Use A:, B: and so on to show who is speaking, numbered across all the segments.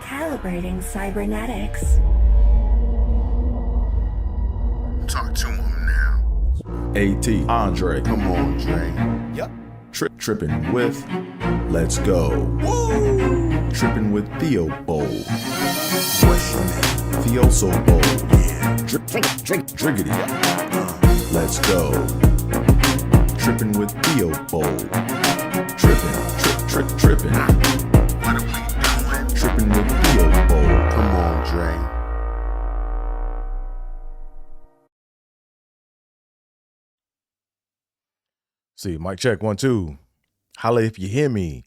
A: Calibrating cybernetics.
B: Talk to him now.
C: AT, Andre.
B: Come on, Dre.
C: Yep. Trippin with Let's Go. Woo! Trippin with Theobold.
B: What's your name?
C: Theo so bold.
B: Yeah.
C: Driggity. Let's go. Trippin with Theobold. Trippin.
B: What are we doing?
C: Trippin with Theobold.
B: Come on, Dre.
C: See, mic check, 1, 2. Holla if you hear me.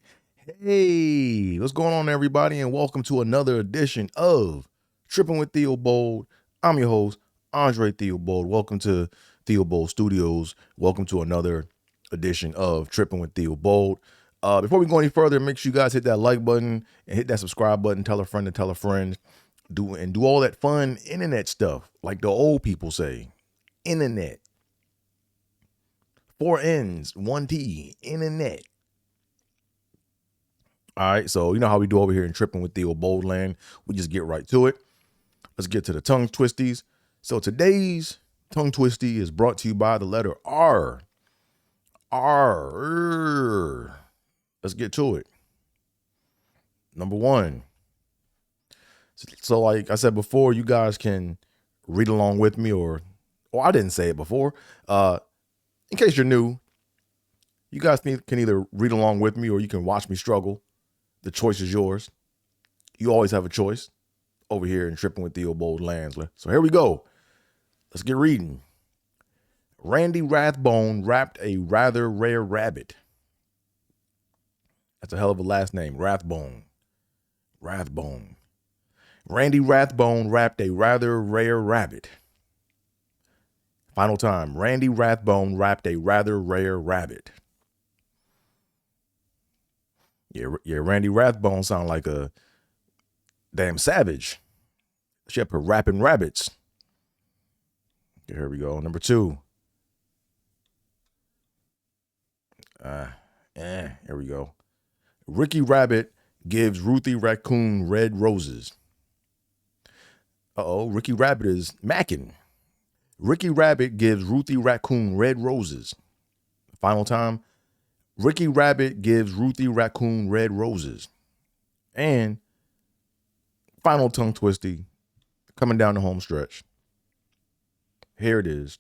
C: Hey, what's going on, everybody, and welcome to another edition of Trippin with Theobold. I'm your host, Andre Theobold. Welcome to Theobold Studios. Welcome to another edition of Trippin with Theobold. Before we go any further, make sure you guys hit that like button and hit that subscribe button. Tell a friend to tell a friend. Do all that fun internet stuff, like the old people say. Internet. 4 N's, 1 T, internet. All right, so you know how we do over here in Trippin with Theobold land. We just get right to it. Let's get to the tongue twisties. So today's tongue twisty is brought to you by the letter R. R. Let's get to it. Number 1. So like I said before, you guys can read along with me, or I didn't say it before. In case you're new, you guys can either read along with me or you can watch me struggle. The choice is yours. You always have a choice over here in Trippin with Theobold lands. So here we go. Let's get reading. Randy Rathbone wrapped a rather rare rabbit. That's a hell of a last name, Rathbone. Rathbone. Randy Rathbone wrapped a rather rare rabbit. Final time. Randy Rathbone wrapped a rather rare rabbit. Yeah, Randy Rathbone sound like a damn savage. She up her rapping rabbits. Okay, here we go. Number 2. Here we go. Ricky Rabbit gives Ruthie Raccoon red roses. Ricky Rabbit is macking. Ricky Rabbit gives Ruthie Raccoon red roses. Final time. Ricky Rabbit gives Ruthie Raccoon red roses. And final tongue twisty coming down the home stretch. Here it is.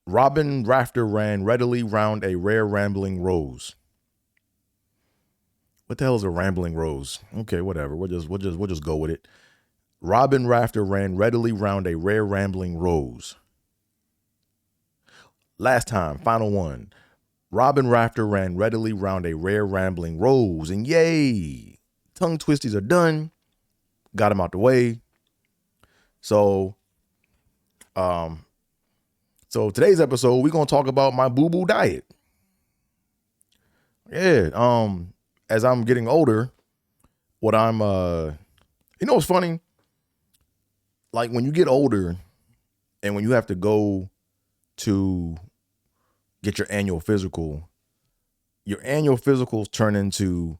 C: Robin Rafter ran readily round a rare rambling rose. What the hell is a rambling rose? Okay, whatever. We'll just go with it. Robin Rafter ran readily round a rare rambling rose. Last time, final one. Robin Rafter ran readily round a rare rambling rose. And yay, tongue twisties are done. Got them out the way. So today's episode, we're going to talk about my boo-boo diet. Yeah, as I'm getting older, what I'm, you know what's funny? Like when you get older and when you have to go to get your annual physicals turn into,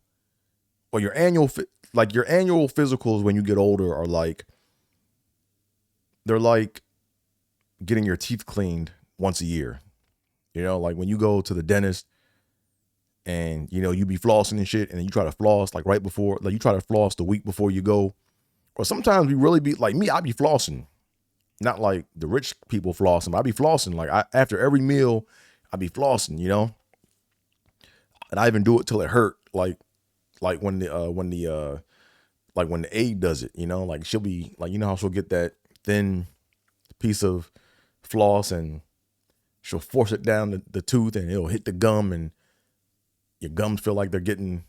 C: or your annual physicals when you get older are like, they're like getting your teeth cleaned once a year. You know, like when you go to the dentist and, you know, you be flossing and shit, and then you try to floss like right before, like you try to floss the week before you go. Or sometimes we really be like me, I be flossing. Not like the rich people flossing, but I be flossing. Like after every meal, I be flossing, you know? And I even do it till it hurt. Like when the aide does it, you know, like she'll be like, you know how she'll get that thin piece of floss and she'll force it down the tooth and it'll hit the gum and your gums feel like they're getting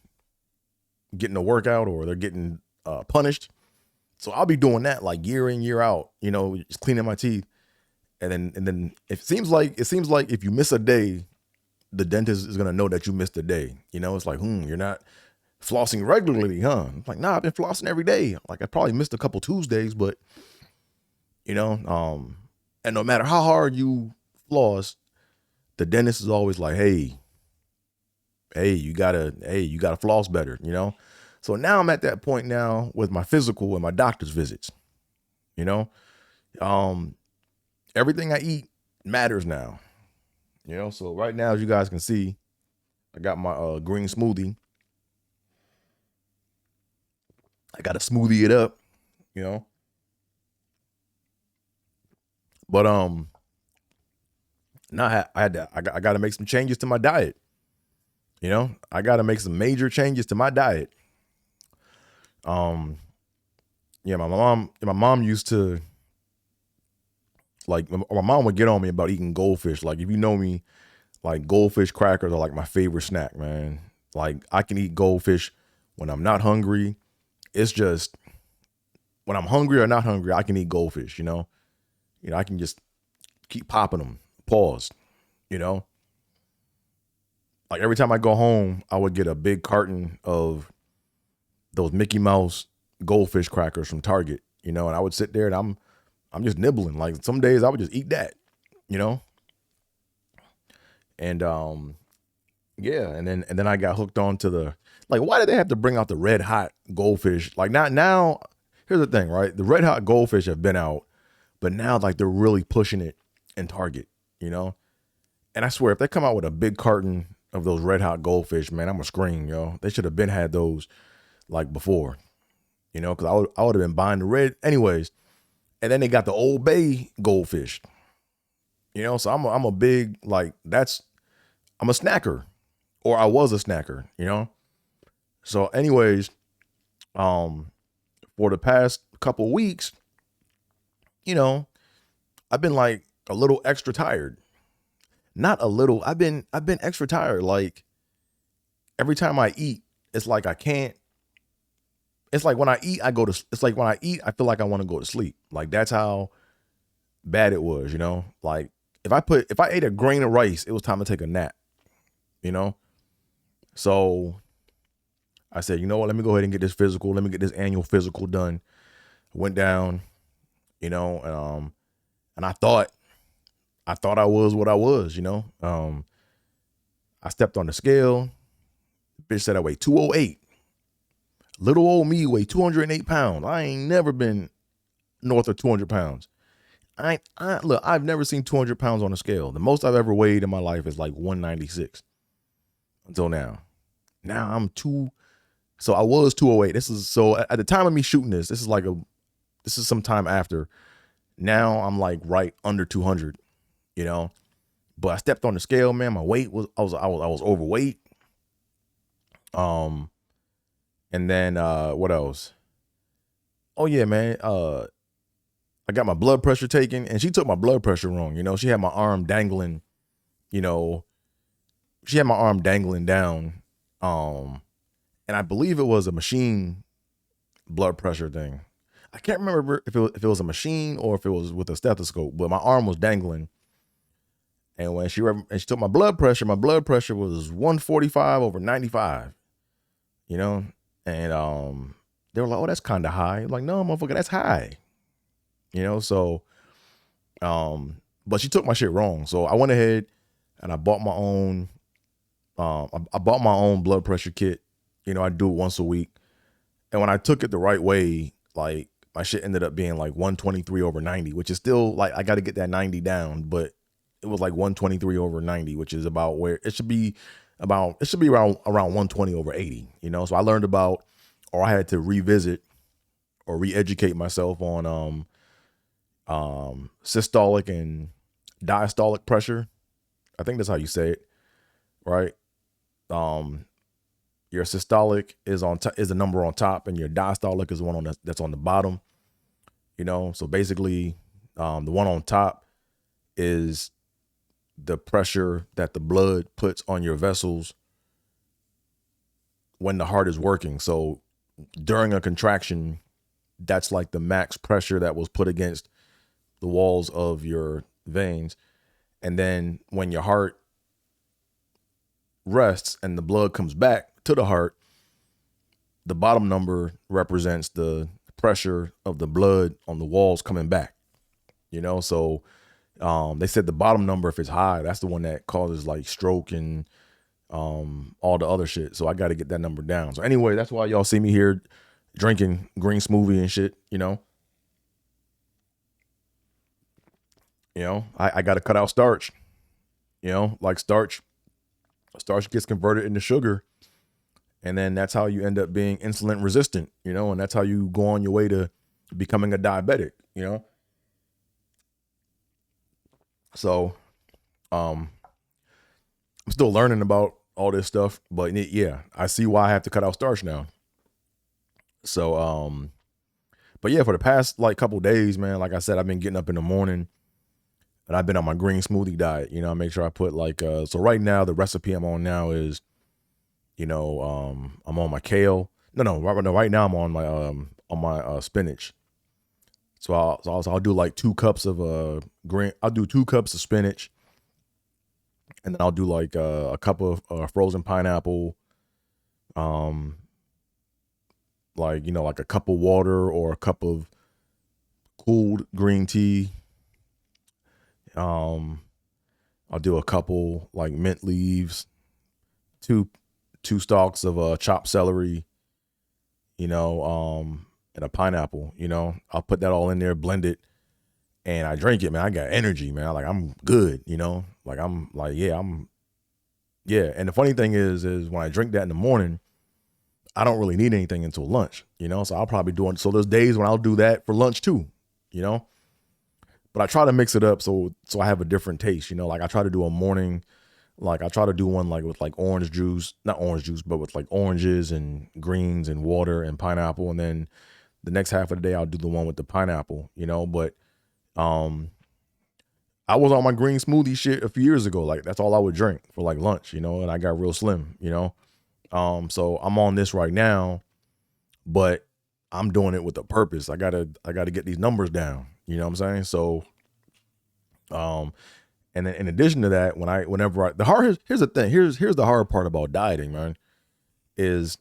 C: a workout or they're getting punished. So I'll be doing that like year in, year out, you know, just cleaning my teeth. And then it seems like if you miss a day, the dentist is going to know that you missed a day. You know, it's like, you're not flossing regularly, huh? I'm like, nah, I've been flossing every day. Like I probably missed a couple Tuesdays, but you know, and no matter how hard you floss, the dentist is always like, hey, you gotta floss better, you know? So now I'm at that point now with my physical and my doctor's visits, you know? Um, everything I eat matters now, you know? So right now, as you guys can see, I got my green smoothie. I gotta smoothie it up, you know? But now I got to make some changes to my diet. You know, I got to make some major changes to my diet. Yeah, my mom used to like, my mom would get on me about eating goldfish. Like, if you know me, like goldfish crackers are like my favorite snack, man. Like, I can eat goldfish when I'm not hungry. It's just when I'm hungry or not hungry, I can eat goldfish, you know? I can just keep popping them. Pause, you know? Like every time I go home, I would get a big carton of those Mickey Mouse goldfish crackers from Target, you know, and I would sit there and I'm just nibbling. Like some days I would just eat that, you know? And yeah, and then I got hooked on to the, like, why did they have to bring out the red hot goldfish? Like, not now, here's the thing, right? The red hot goldfish have been out, but now like they're really pushing it in Target, you know? And I swear, if they come out with a big carton of those red hot goldfish, man, I'm gonna scream, yo. They should have been had those like before, you know, because I would have been buying the red anyways. And then they got the Old Bay goldfish, you know. So I'm a big, like, I'm a snacker, or I was a snacker, you know. So anyways, for the past couple weeks, you know, I've been like a little extra tired. Not a little. I've been extra tired. Like every time I eat, it's like I can't. It's like when I eat, it's like when I eat, I feel like I want to go to sleep. Like that's how bad it was, you know? Like if I ate a grain of rice, it was time to take a nap, you know? So I said, you know what? Let me go ahead and get this physical. Let me get this annual physical done. Went down, you know, and I thought I was what I was, you know? I stepped on the scale. Bitch said I weighed 208. Little old me weighed 208 pounds. I ain't never been north of 200 pounds. Look, I've never seen 200 pounds on a scale. The most I've ever weighed in my life is like 196 until now. Now I'm so I was 208. So at the time of me shooting this is some time after. Now I'm like right under 200, you know, but I stepped on the scale, man. My weight I was overweight. And then what else? Oh yeah, man. I got my blood pressure taken, and she took my blood pressure wrong. You know, she had my arm dangling, you know, she had my arm dangling down. And I believe it was a machine blood pressure thing. I can't remember if it was a machine or if it was with a stethoscope, but my arm was dangling. And when she took my blood pressure was 145 over 95, you know? And they were like, oh, that's kind of high. I'm like, no, motherfucker, that's high. You know, so but she took my shit wrong. So I went ahead and I bought my own I bought my own blood pressure kit. You know, I do it once a week. And when I took it the right way, like my shit ended up being like 123 over 90, which is still like I got to get that 90 down, but it was like 123 over 90, which is about where it should be around 120 over 80, you know? So I learned about, or I had to revisit or re-educate myself on systolic and diastolic pressure. I think that's how you say it, right? Your systolic is is the number on top, and your diastolic is the one that's on the bottom. You know, so basically, the one on top is the pressure that the blood puts on your vessels when the heart is working. So during a contraction, that's like the max pressure that was put against the walls of your veins. And then when your heart rests and the blood comes back to the heart, the bottom number represents the pressure of the blood on the walls coming back, you know? So they said the bottom number, if it's high, that's the one that causes like stroke and all the other shit. So I got to get that number down. So anyway, that's why y'all see me here drinking green smoothie and shit, you know. I got to cut out starch, like starch gets converted into sugar. And then that's how you end up being insulin resistant, and that's how you go on your way to becoming a diabetic, So, I'm still learning about all this stuff, but yeah, I see why I have to cut out starch now. So, but yeah, for the past like couple days, man, like I said, I've been getting up in the morning and I've been on my green smoothie diet. I make sure I put like, so right now the recipe I'm on now is, I'm on my kale. Right now I'm on my spinach. So I'll do like 2 cups of green. I'll do 2 cups of spinach, and then I'll do like a cup of frozen pineapple, like like a cup of water or a cup of cooled green tea. I'll do a couple like mint leaves, two stalks of chopped celery, and a pineapple. I'll put that all in there, blend it, and I drink it, man. I got energy, man. Like I'm good, like I'm like, yeah. And the funny thing is when I drink that in the morning, I don't really need anything until lunch, so I'll probably do it. So there's days when I'll do that for lunch too, but I try to mix it up so I have a different taste, like I try to do a morning, like I try to do one like with like orange juice, not orange juice, but with like oranges and greens and water and pineapple. And then the next half of the day, I'll do the one with the pineapple, but I was on my green smoothie shit a few years ago. Like that's all I would drink for like lunch, and I got real slim, so I'm on this right now, but I'm doing it with a purpose. I gotta get these numbers down. You know what I'm saying? So, and then in addition to that, here's the thing. Here's the hard part about dieting, man, is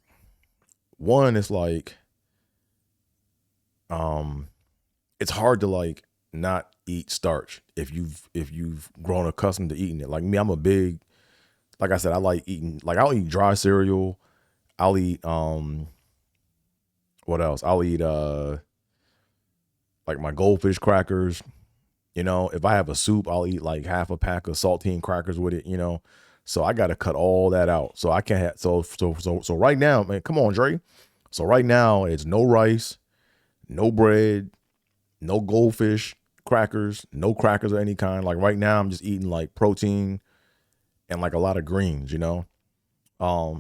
C: one, it's like, it's hard to like not eat starch if you've grown accustomed to eating it. Like me, I'm a big, like I said, I like eating, like I'll eat dry cereal. I'll eat, what else? I'll eat, like my goldfish crackers. If I have a soup, I'll eat like half a pack of saltine crackers with it, So I got to cut all that out. So I can't have, so right now, man, come on, Dre. So right now it's no rice, no bread, no goldfish crackers, no crackers of any kind. Like right now I'm just eating like protein and like a lot of greens, and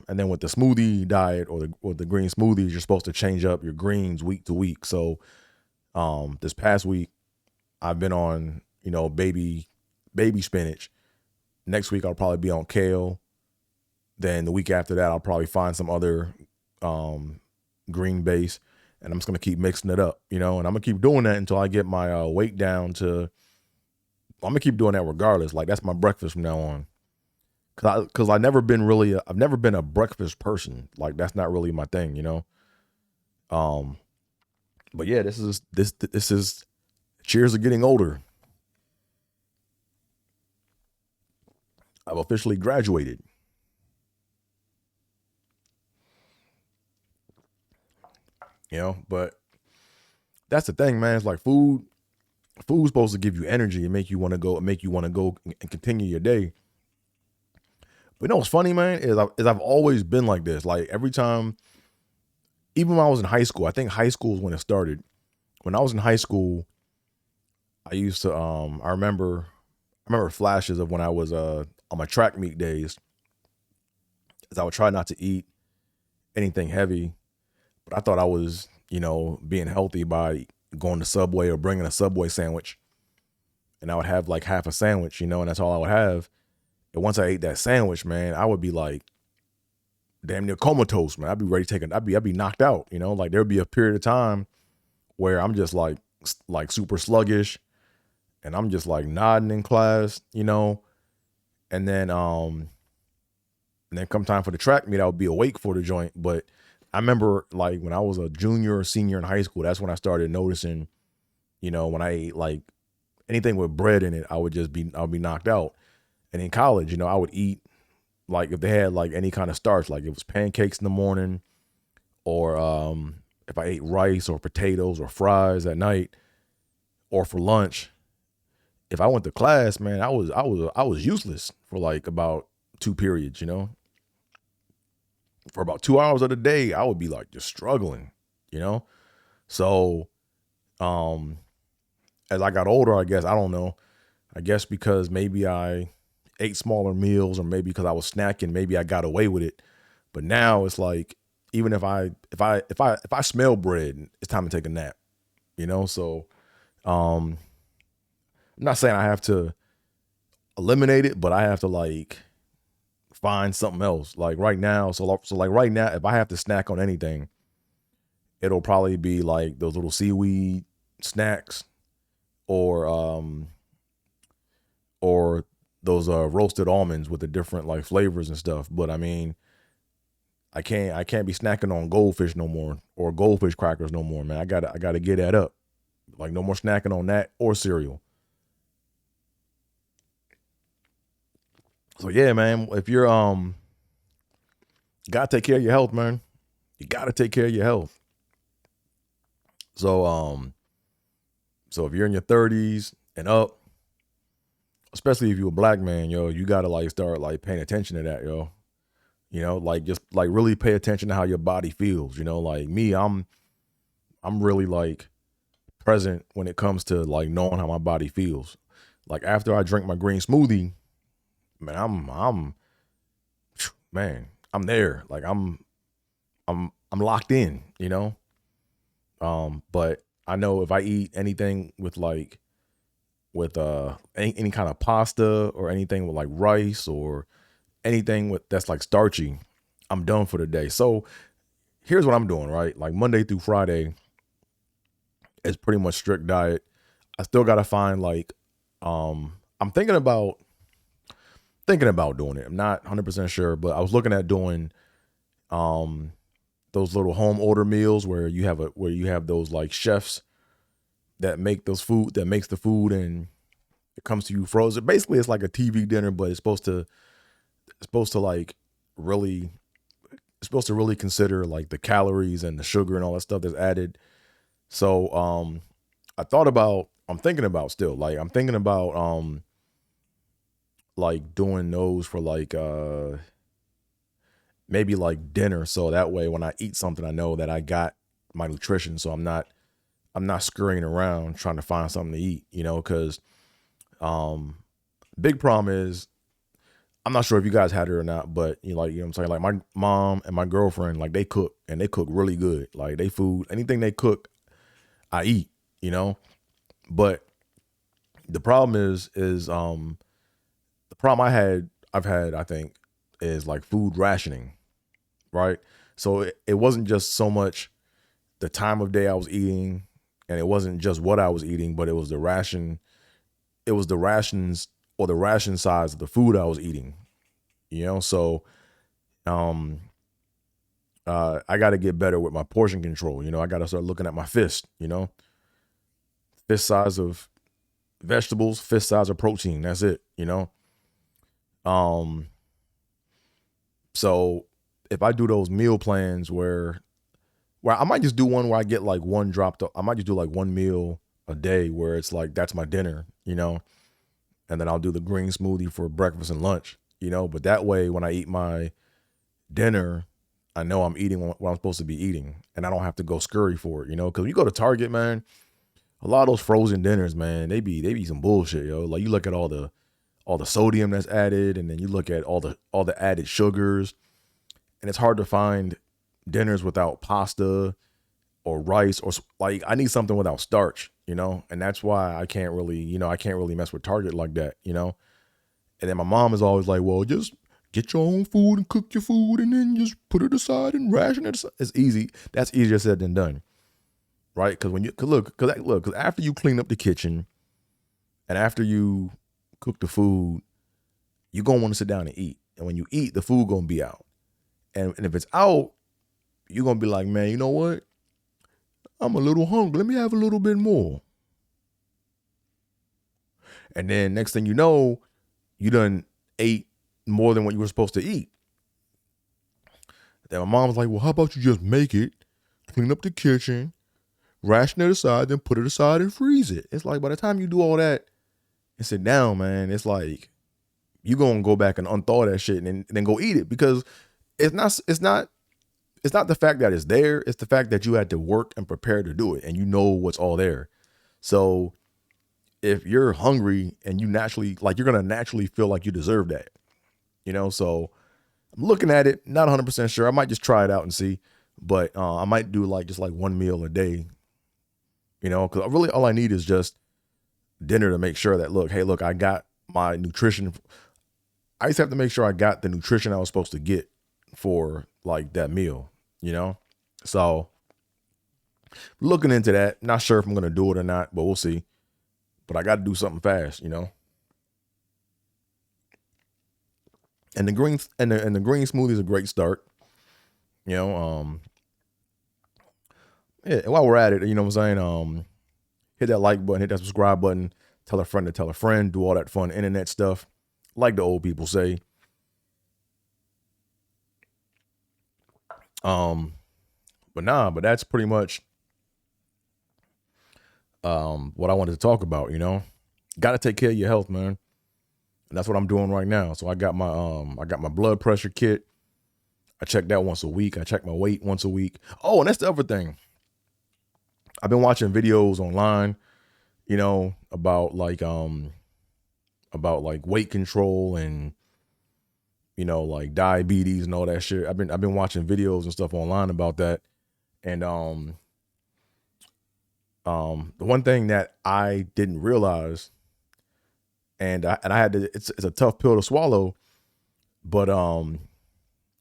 C: then with the smoothie diet or the green smoothies, you're supposed to change up your greens week to week. So, this past week I've been on, baby spinach. Next week I'll probably be on kale. Then the week after that I'll probably find some other green base, and I'm just gonna keep mixing it up, and I'm gonna keep doing that until I get my weight down to. I'm gonna keep doing that regardless. Like that's my breakfast from now on. Cause I've never been a breakfast person. Like that's not really my thing, But yeah, this is cheers to getting older. I've officially graduated. But that's the thing, man. It's like food's supposed to give you energy and make you want to go and continue your day. But what's funny, man, is I've always been like this. Like every time, even when I was in high school, I think high school is when it started. When I was in high school, I used to I remember flashes of when I was on my track meet days, is I would try not to eat anything heavy, but I thought I was, being healthy by going to Subway or bringing a Subway sandwich, and I would have like half a sandwich, and that's all I would have. And once I ate that sandwich, man, I would be like damn near comatose, man. I'd be ready to I'd be knocked out, like there'd be a period of time where I'm just like super sluggish and I'm just like nodding in class, and then come time for the track meet, I would be awake for the joint. But I remember like when I was a junior or senior in high school, that's when I started noticing, when I ate like anything with bread in it, I'll be knocked out. And in college, I would eat like if they had like any kind of starch, like it was pancakes in the morning, or if I ate rice or potatoes or fries at night or for lunch, if I went to class, man, I was useless for like about 2 periods, you know. For about 2 hours of the day, I would be like just struggling, you know. So um as I got older, I guess, I don't know. I guess because maybe I ate smaller meals, or maybe because I was snacking, maybe I got away with it. But now it's like, even if I smell bread, it's time to take a nap, you know? So um I'm not saying I have to eliminate it, but I have to like find something else. Like right now, so like right now, if I have to snack on anything, it'll probably be like those little seaweed snacks, or or those roasted almonds with the different like flavors and stuff. But I mean, I can't be snacking on goldfish no more, or goldfish crackers no more, man. I gotta get that up. Like no more snacking on that or cereal. So yeah, man, if you're gotta take care of your health, man. You gotta take care of your health. So so if you're in your 30s and up, especially if you're a black man, yo, you gotta like start like paying attention to that, yo. You know, like just like really pay attention to how your body feels. You know, like me, I'm really like present when it comes to like knowing how my body feels. Like after I drink my green smoothie, man, man, I'm there. Like I'm locked in, you know? But I know if I eat anything with like with any kind of pasta, or anything with like rice, or anything with that's like starchy, I'm done for the day. So here's what I'm doing, right? Like Monday through Friday is pretty much strict diet. I still gotta find like I'm thinking about doing it. I'm not 100% sure, but I was looking at doing um those little home order meals where you have those like chefs that make makes the food, and it comes to you frozen. Basically, it's like a TV dinner, but it's supposed to like really it's supposed to really consider like the calories and the sugar and all that stuff that's added. So I'm thinking about still, like I'm thinking about like doing those for like maybe like dinner, so that way when I eat something, I know that I got my nutrition, so I'm not scurrying around trying to find something to eat, you know. Because um big problem is, I'm not sure if you guys had it or not, but you know what I'm saying, like my mom and my girlfriend, like they cook, and they cook really good. Like they food, anything they cook, I eat, you know. But the problem is the problem I've had, I think, is like food rationing, right? So it wasn't just so much the time of day I was eating, and it wasn't just what I was eating, but it was the rations, or the ration size of the food I was eating, you know. So um I got to get better with my portion control, you know. I got to start looking at my fist, you know, fist size of vegetables, fist size of protein, that's it, you know. um so if I do those meal plans where I might just do one where I get like one dropped up. I might just do like one meal a day where it's like that's my dinner, you know, and then I'll do the green smoothie for breakfast and lunch, you know. But that way, when I eat my dinner, I know I'm eating what I'm supposed to be eating, and I don't have to go scurry for it, you know. Because when you go to Target, man, a lot of those frozen dinners, man, they be some bullshit, yo. Like you look at all the sodium that's added, and then you look at all the added sugars, and it's hard to find dinners without pasta or rice, or like I need something without starch, you know. And that's why I can't really mess with Target like that, you know. And then my mom is always like, well, just get your own food and cook your food, and then just put it aside and ration it. It's easy. That's easier said than done, right? Because because after you clean up the kitchen, and after you cook the food, you're gonna want to sit down and eat. And when you eat, the food gonna be out. And if it's out, you're gonna be like, man, you know what? I'm a little hungry. Let me have a little bit more. And then next thing you know, you done ate more than what you were supposed to eat. Then my mom was like, well, how about you just make it, clean up the kitchen, ration it aside, then put it aside and freeze it. It's like by the time you do all that and sit down, man, it's like you gonna go back and unthaw that shit and then go eat it, because it's not the fact that it's there, it's the fact that you had to work and prepare to do it, and you know what's all there. So if you're hungry and you naturally, like, you're gonna naturally feel like you deserve that, so I'm looking at it, not 100% sure. I might just try it out and see, but I might do just one meal a day, because really all I need is just dinner to make sure that, I got my nutrition. I just have to make sure I got the nutrition I was supposed to get for that meal, So looking into that, not sure if I'm going to do it or not, but we'll see. But I got to do something fast, And the green smoothie is a great start, Yeah, and while we're at it, what I'm saying, hit that like button, hit that subscribe button, tell a friend to tell a friend, do all that fun internet stuff, like the old people say. But that's pretty much what I wanted to talk about, Got to take care of your health, man. And that's what I'm doing right now. So I got my blood pressure kit. I check that once a week. I check my weight once a week. Oh, and that's the other thing. I've been watching videos online, about weight control and diabetes and all that shit. I've been watching videos and stuff online about that. And the one thing that I didn't realize, and I had to, it's a tough pill to swallow, but I'm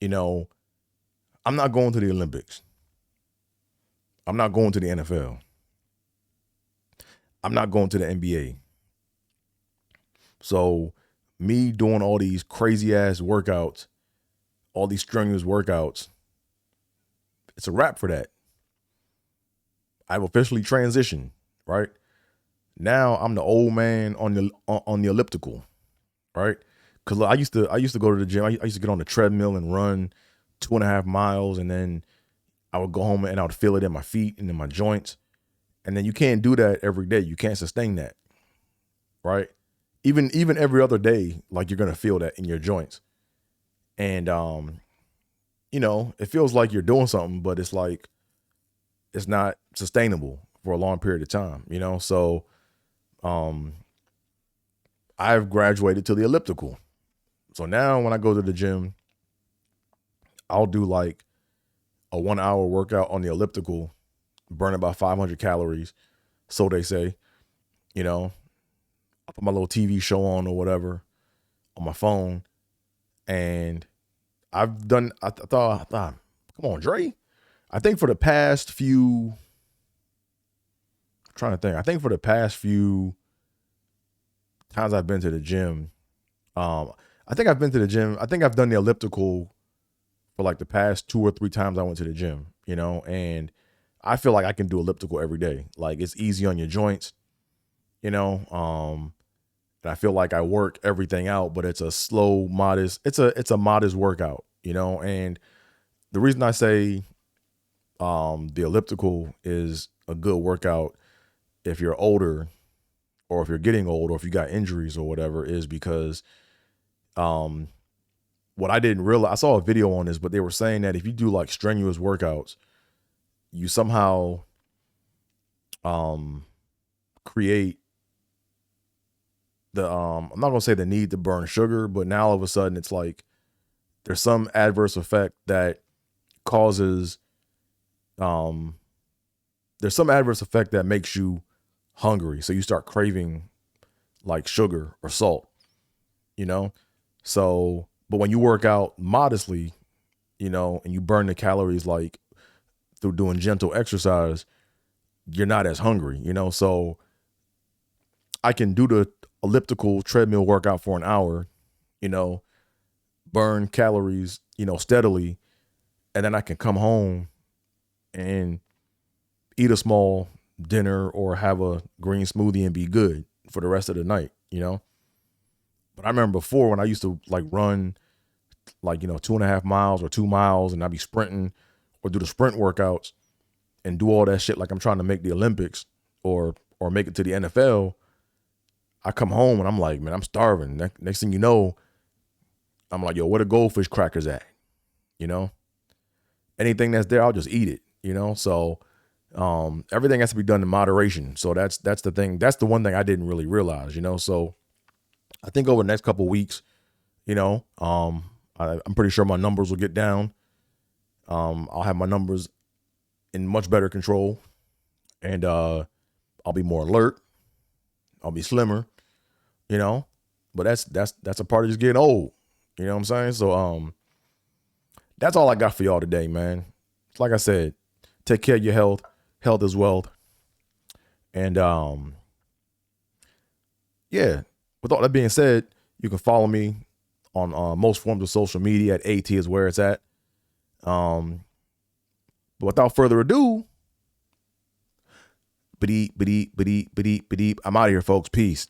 C: not going to the Olympics. I'm not going to the NFL. I'm not going to the NBA. So me doing all these crazy ass workouts, all these strenuous workouts, it's a wrap for that. I've officially transitioned, right? Now I'm the old man on the elliptical, right? Because I used to go to the gym. I used to get on the treadmill and run 2.5 miles, and then I would go home and I would feel it in my feet and in my joints. And then you can't do that every day. You can't sustain that, right? Even every other day, you're gonna feel that in your joints. And it feels like you're doing something, but it's not sustainable for a long period of time, So I've graduated to the elliptical. So now when I go to the gym, I'll do a 1 hour workout on the elliptical, burn about 500 calories. So they say, I put my little TV show on or whatever on my phone. And I've done, I thought, come on, Dre. I think for the past few, I think for the past few times I've been to the gym, I think I've done the elliptical for the past 2 or 3 times I went to the gym, and I feel like I can do elliptical every day. It's easy on your joints, and I feel like I work everything out, but it's a slow, modest, it's a modest workout, and the reason I say the elliptical is a good workout if you're older, or if you're getting old, or if you got injuries or whatever, is because what I didn't realize, I saw a video on this, but they were saying that if you do strenuous workouts, you somehow create the I'm not gonna say the need to burn sugar, but now all of a sudden it's there's some adverse effect that causes there's some adverse effect that makes you hungry, so you start craving sugar or salt, so but when you work out modestly, and you burn the calories through doing gentle exercise, you're not as hungry, so I can do the elliptical treadmill workout for an hour, burn calories, steadily, and then I can come home and eat a small dinner or have a green smoothie and be good for the rest of the night, But I remember before when I used to like run like, 2.5 miles or 2 miles, and I'd be sprinting or do the sprint workouts and do all that shit like I'm trying to make the Olympics or make it to the NFL. I come home and I'm like, man, I'm starving. Next thing you know, I'm like, yo, where the goldfish crackers at? Anything that's there, I'll just eat it, So everything has to be done in moderation. So that's the thing. That's the one thing I didn't really realize, So I think over the next couple of weeks, I'm pretty sure my numbers will get down. I'll have my numbers in much better control, and I'll be more alert. I'll be slimmer, but that's a part of just getting old. You know what I'm saying? So that's all I got for y'all today, man. Like I said, take care of your health. Health is wealth. And yeah, with all that being said, you can follow me on most forms of social media at AT is where it's at. But without further ado, I'm out of here, folks. Peace.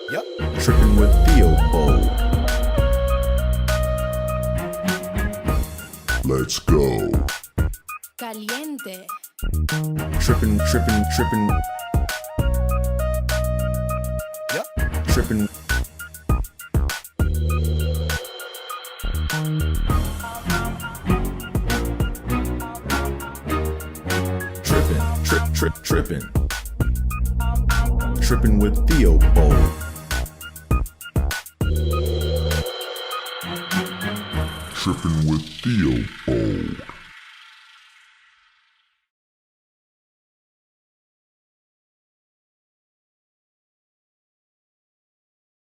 C: Yep. Trippin' with Theobold.
B: Let's go.
D: Caliente.
C: Trippin'. Yep. Trippin'. Trippin'. Trippin' with Theobold.
B: Trippin' with Theobold.